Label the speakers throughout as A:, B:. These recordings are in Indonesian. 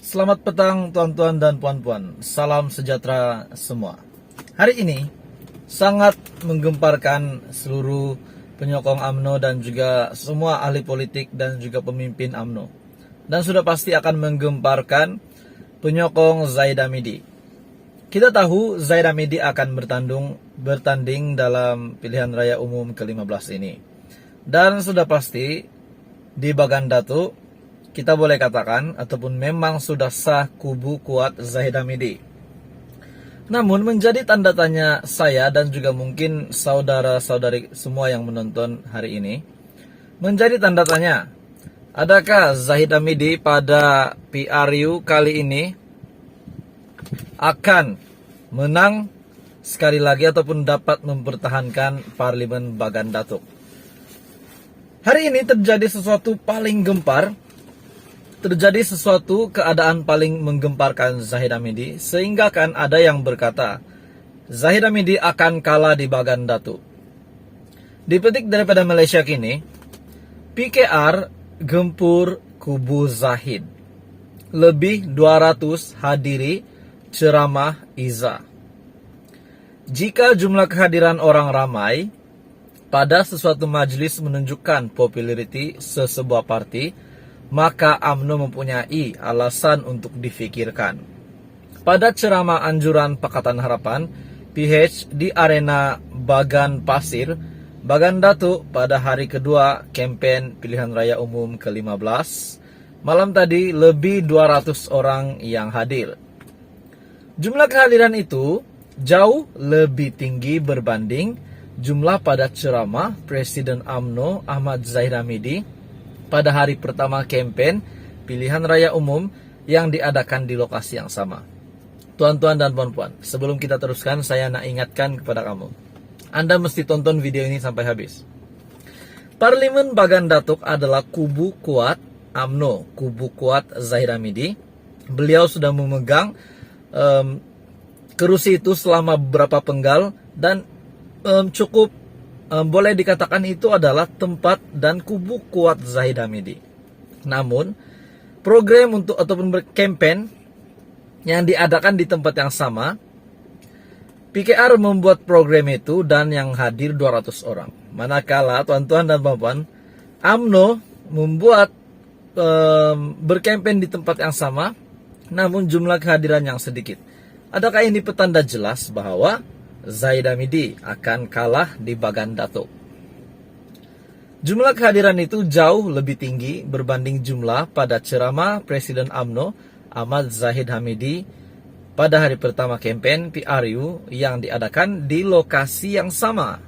A: Selamat petang tuan-tuan dan puan-puan. Salam sejahtera semua. Hari ini sangat menggemparkan seluruh penyokong UMNO dan juga semua ahli politik dan juga pemimpin UMNO. Dan sudah pasti akan menggemparkan penyokong Zaid Hamidi. Kita tahu Zaid Hamidi akan bertanding dalam pilihan raya umum ke-15 ini. Dan sudah pasti di Bagan Datuk kita boleh katakan ataupun memang sudah sah kubu kuat Zaid Hamidi. Namun menjadi tanda tanya saya dan juga mungkin saudara-saudari semua yang menonton hari ini, menjadi tanda tanya, adakah Zaid Hamidi pada PRU kali ini akan menang sekali lagi ataupun dapat mempertahankan Parlimen Bagan Datuk? Hari ini terjadi sesuatu paling gempar. Terjadi sesuatu keadaan paling menggemparkan Zaid Hamidi, sehingga kan ada yang berkata Zaid Hamidi akan kalah di Bagan Datuk. Dipetik daripada Malaysia kini, PKR gempur kubu Zahid. Lebih 200 hadiri ceramah Izzah. Jika jumlah kehadiran orang ramai pada sesuatu majlis menunjukkan populariti sesebuah parti, maka UMNO mempunyai alasan untuk difikirkan. Pada ceramah anjuran Pakatan Harapan PH di arena Bagan Pasir, Bagan Datuk pada hari kedua kempen pilihan raya umum ke-15, malam tadi lebih 200 orang yang hadir. Jumlah kehadiran itu jauh lebih tinggi berbanding jumlah pada ceramah Presiden UMNO Ahmad Zahid Hamidi pada hari pertama kempen pilihan raya umum yang diadakan di lokasi yang sama. Tuan-tuan dan puan-puan, sebelum kita teruskan, saya nak ingatkan kepada kamu. Anda mesti tonton video ini sampai habis. Parlimen Bagan Datuk adalah kubu kuat UMNO, kubu kuat Zaid Hamidi. Beliau sudah memegang kerusi itu selama beberapa penggal dan cukup boleh dikatakan itu adalah tempat dan kubu kuat Zaid Hamidi. Namun, program untuk ataupun berkempen yang diadakan di tempat yang sama, PKR membuat program itu dan yang hadir 200 orang. Manakala, tuan-tuan dan puan-puan, UMNO membuat berkempen di tempat yang sama, namun jumlah kehadiran yang sedikit. Adakah ini petanda jelas bahwa Zaid Hamidi akan kalah di Bagan Datuk? Jumlah kehadiran itu jauh lebih tinggi berbanding jumlah pada ceramah Presiden UMNO Ahmad Zahid Hamidi pada hari pertama kempen PRU yang diadakan di lokasi yang sama.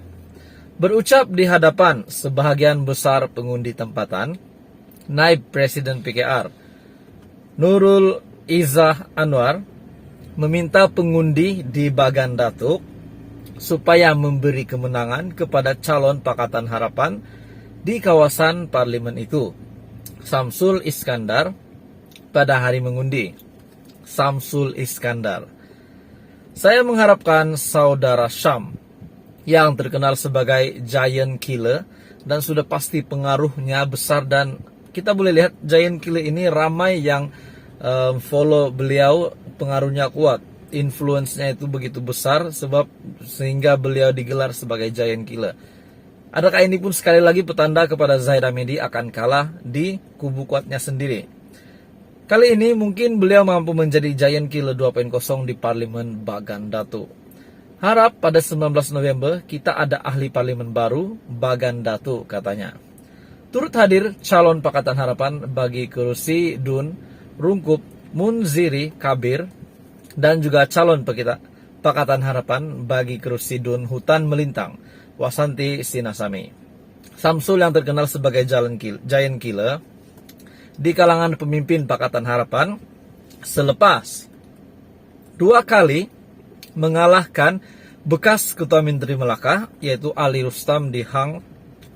A: Berucap di hadapan sebahagian besar pengundi tempatan, Naib Presiden PKR Nurul Izzah Anwar meminta pengundi di Bagan Datuk supaya memberi kemenangan kepada calon Pakatan Harapan di kawasan parlimen itu, Samsul Iskandar, pada hari mengundi. Samsul Iskandar. Saya mengharapkan saudara Syam, yang terkenal sebagai giant killer dan sudah pasti pengaruhnya besar, dan kita boleh lihat giant killer ini ramai yang follow beliau, pengaruhnya kuat. Influence-nya itu begitu besar sehingga beliau digelar sebagai giant killer. Adakah ini pun sekali lagi petanda kepada Zaid Hamidi akan kalah di kubu kuatnya sendiri? Kali ini mungkin beliau mampu menjadi giant killer 2.0 di Parlimen Bagan Datuk. Harap pada 19 November kita ada ahli parlimen baru Bagan Datuk, katanya. Turut hadir calon Pakatan Harapan bagi kursi Dun Rungkup Munziri Kabir dan juga calon Pakatan Harapan bagi kursi Dun Hutan Melintang Wasanti Sinasami. Samsul yang terkenal sebagai giant killer di kalangan pemimpin Pakatan Harapan selepas 2 kali mengalahkan bekas Ketua Menteri Melaka yaitu Ali Rustam di Hang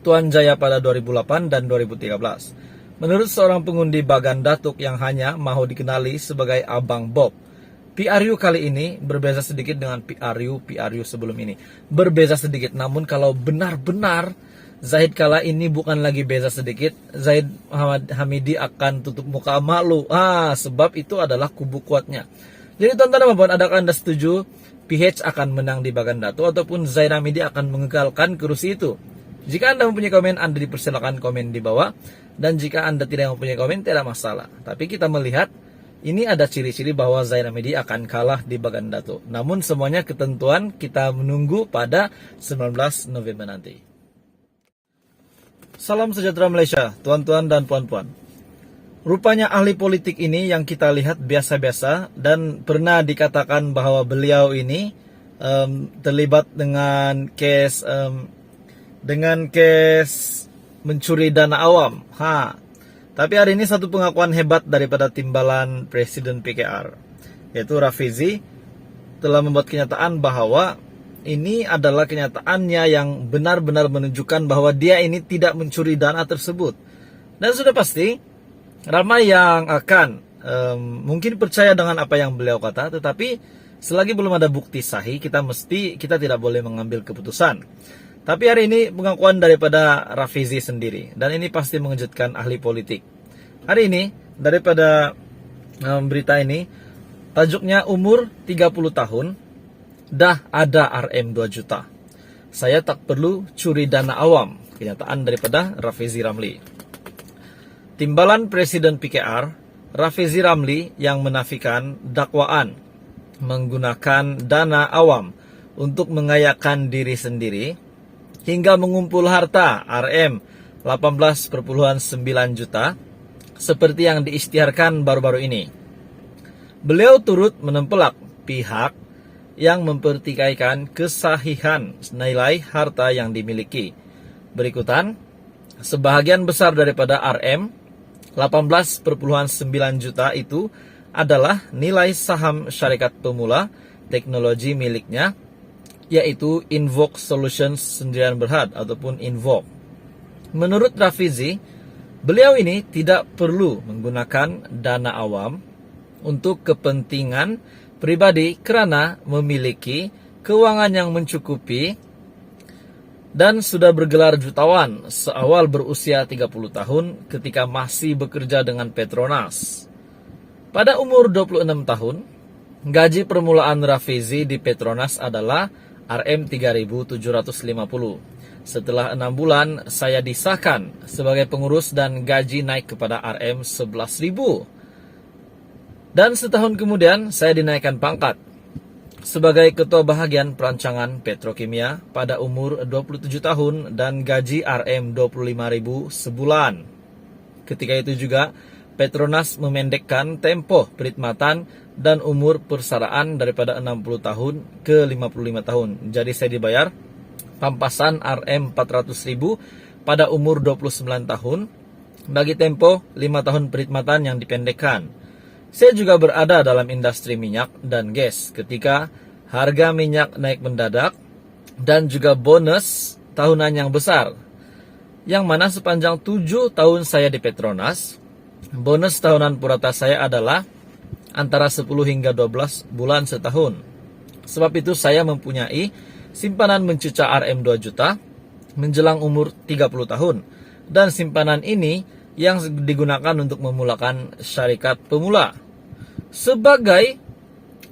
A: Tuan Jaya pada 2008 dan 2013. Menurut seorang pengundi Bagan Datuk yang hanya mahu dikenali sebagai Abang Bob, PRU kali ini berbeza sedikit dengan PRU sebelum ini. Berbeza sedikit, namun kalau benar-benar Zahid kala ini bukan lagi beza sedikit, Zahid Hamidi akan tutup muka malu. Sebab itu adalah kubu kuatnya. Jadi tonton apa adakah Anda setuju PH akan menang di Bagandatu ataupun Zahid Hamidi akan mengekalkan kursi itu? Jika Anda mempunyai komen, Anda dipersilakan komen di bawah. Dan jika Anda tidak mempunyai komen, tidak masalah. Tapi kita melihat, ini ada ciri-ciri bahwa Zahid Hamidi akan kalah di Bagandatu. Namun semuanya ketentuan kita menunggu pada 19 November nanti. Salam sejahtera Malaysia, tuan-tuan dan puan-puan. Rupanya ahli politik ini yang kita lihat biasa-biasa dan pernah dikatakan bahwa beliau ini terlibat dengan kes mencuri dana awam. Tapi hari ini satu pengakuan hebat daripada timbalan Presiden PKR, yaitu Rafizi, telah membuat kenyataan bahwa ini adalah kenyataannya yang benar-benar menunjukkan bahwa dia ini tidak mencuri dana tersebut. Dan sudah pasti ramai yang akan mungkin percaya dengan apa yang beliau kata, tetapi selagi belum ada bukti sahih, kita tidak boleh mengambil keputusan. Tapi hari ini pengakuan daripada Rafizi sendiri, dan ini pasti mengejutkan ahli politik. Hari ini daripada berita ini, tajuknya umur 30 tahun, dah ada RM 2 juta. Saya tak perlu curi dana awam. Kenyataan daripada Rafizi Ramli. Timbalan Presiden PKR, Rafizi Ramli yang menafikan dakwaan menggunakan dana awam untuk mengayakan diri sendiri hingga mengumpul harta RM 18,9 juta seperti yang diisytiharkan baru-baru ini. Beliau turut menempelak pihak yang mempertikaikan kesahihan nilai harta yang dimiliki. Berikutan, sebahagian besar daripada RM 18,9 juta itu adalah nilai saham syarikat pemula teknologi miliknya, yaitu Invoke Solutions Sendirian Berhad ataupun Invoke. Menurut Rafizi, beliau ini tidak perlu menggunakan dana awam untuk kepentingan pribadi kerana memiliki keuangan yang mencukupi dan sudah bergelar jutawan seawal berusia 30 tahun ketika masih bekerja dengan Petronas. Pada umur 26 tahun, gaji permulaan Rafizi di Petronas adalah RM 3.750. Setelah 6 bulan, saya disahkan sebagai pengurus dan gaji naik kepada RM 11.000. Dan setahun kemudian, saya dinaikkan pangkat sebagai ketua bahagian perancangan petrokimia pada umur 27 tahun dan gaji RM 25.000 sebulan. Ketika itu juga, Petronas memendekkan tempoh perkhidmatan dan umur persaraan daripada 60 tahun ke 55 tahun. Jadi saya dibayar pampasan RM 400.000 pada umur 29 tahun bagi tempoh 5 tahun perkhidmatan yang dipendekkan. Saya juga berada dalam industri minyak dan gas ketika harga minyak naik mendadak dan juga bonus tahunan yang besar. Yang mana sepanjang 7 tahun saya di Petronas, bonus tahunan purata saya adalah antara 10 hingga 12 bulan setahun. Sebab itu saya mempunyai simpanan mencuca RM 2 juta menjelang umur 30 tahun. Dan simpanan ini yang digunakan untuk memulakan syarikat pemula. Sebagai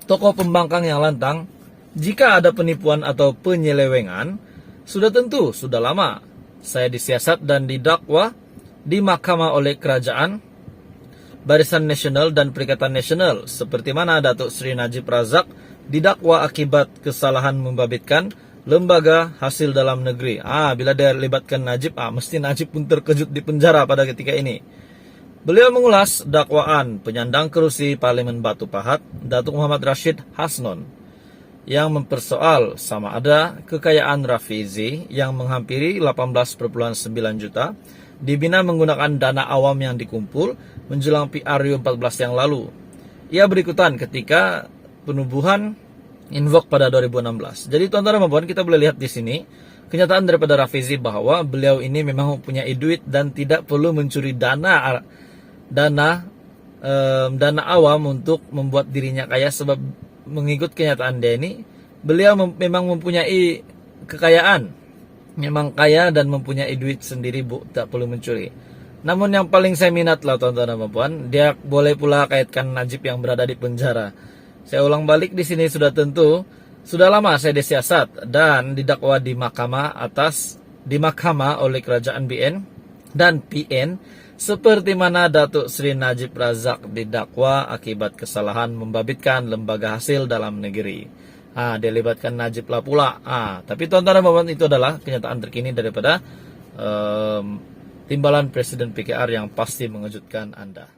A: tokoh pembangkang yang lantang, jika ada penipuan atau penyelewengan, sudah tentu sudah lama saya disiasat dan didakwa di mahkamah oleh kerajaan, Barisan Nasional dan Perikatan Nasional, seperti mana Datuk Seri Najib Razak didakwa akibat kesalahan membabitkan lembaga hasil dalam negeri. Bila dia libatkan Najib, mesti Najib pun terkejut di penjara pada ketika ini. Beliau mengulas dakwaan penyandang kerusi Parlimen Batu Pahat, Datuk Muhammad Rashid Hasnon, yang mempersoal sama ada kekayaan Rafizi yang menghampiri 18,9 juta dibina menggunakan dana awam yang dikumpul menjelang PRU 14 yang lalu. Ia berikutan ketika penubuhan Invoke pada 2016. Jadi tuan-tuan dan puan, kita boleh lihat di sini kenyataan daripada Rafizi bahwa beliau ini memang mempunyai duit dan tidak perlu mencuri dana awam untuk membuat dirinya kaya, sebab mengikut kenyataan dia ini, beliau memang mempunyai kekayaan memang kaya dan mempunyai duit sendiri, Bu, tak perlu mencuri. Namun yang paling saya minat lah tuan-tuan dan puan, dia boleh pula kaitkan Najib yang berada di penjara. Saya ulang balik di sini sudah tentu, sudah lama saya disiasat dan didakwa di mahkamah oleh kerajaan BN dan PN, seperti mana Datuk Seri Najib Razak didakwa akibat kesalahan membabitkan lembaga hasil dalam negeri. Dia libatkan Najib lah pula. Tapi tuan-tuan dan puan, itu adalah kenyataan terkini daripada timbalan Presiden PKR yang pasti mengejutkan Anda.